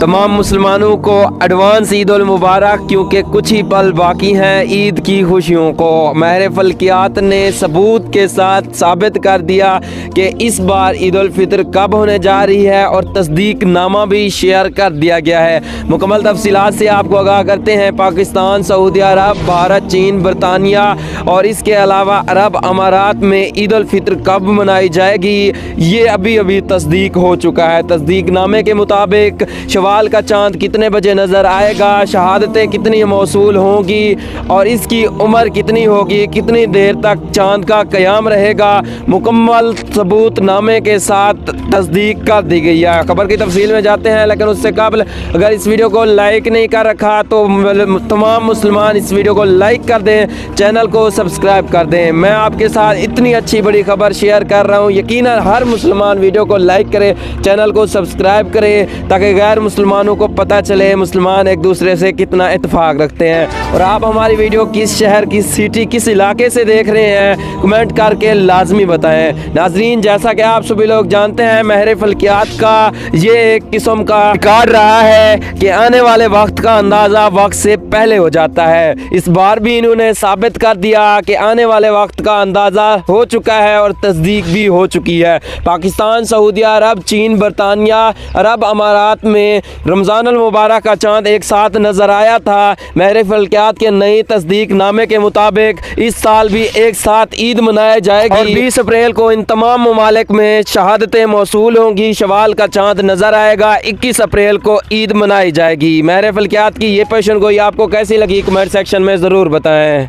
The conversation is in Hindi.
तमाम मुसलमानों को एडवांस ईद उल मुबारक, क्योंकि कुछ ही पल बाकी हैं ईद की खुशियों को। महर फल्कियात ने सबूत के साथ साबित कर दिया कि इस बार ईद उल फितर कब होने जा रही है और तस्दीक नामा भी शेयर कर दिया गया है। मुकम्मल तफसीलात से आपको आगाह करते हैं। पाकिस्तान, सऊदी अरब, भारत, चीन, बरतानिया और इसके अलावा अरब अमारात में ईद उल फितर कब मनाई जाएगी, ये अभी अभी तस्दीक हो चुका है। तस्दीक नामे के मुताबिक शवाल का चाँद कितने बजे नज़र आएगा, शहादतें कितनी मौसूल होंगी और इसकी उम्र कितनी होगी, कितनी देर तक चाँद का क़याम रहेगा, मुकम्मल सबूत नामे के साथ तस्दीक कर दी गई है। खबर की तफसील में जाते हैं, लेकिन उससे कबल अगर इस वीडियो को लाइक नहीं कर रखा तो तमाम मुसलमान इस वीडियो को लाइक कर दें, चैनल को सब्सक्राइब कर दें। मैं आपके साथ इतनी अच्छी बड़ी खबर शेयर कर रहा हूँ, यकीनन हर मुसलमान वीडियो को लाइक करे, चैनल को सब्सक्राइब करे, ताकि गैर मुसलमानों को पता चले मुसलमान एक दूसरे से कितना इत्तेफाक रखते हैं। और आप हमारी वीडियो किस शहर, किस सिटी, किस इलाके से देख रहे हैं, कमेंट करके लाजमी बताएं। नाजरीन, जैसा कि आप सभी लोग जानते हैं, महर फल्कियात का ये एक किस्म का रिकॉर्ड रहा है कि आने वाले वक्त का अंदाज़ा वक्त से पहले हो जाता है। इस बार भी इन्होंने साबित कर दिया कि आने वाले वक्त का अंदाज़ा हो चुका है और तस्दीक भी हो चुकी है। पाकिस्तान, सऊदी अरब, चीन, बरतानिया, अरब अमारात में रमज़ान अल मुबारक का चाँद एक साथ नज़र आया था। महर फल्कियात के नई तस्दीक नामे के मुताबिक इस साल भी एक साथ ईद मनाई जाएगी और 20 अप्रैल को इन तमाम ममालिक में शहादतें मौसूल होंगी, शवाल का चाँद नज़र आएगा, 21 अप्रैल को ईद मनाई जाएगी। महर फल्कियात की ये पेशन गोई आपको कैसी लगी, कमेंट सेक्शन में ज़रूर बताएँ।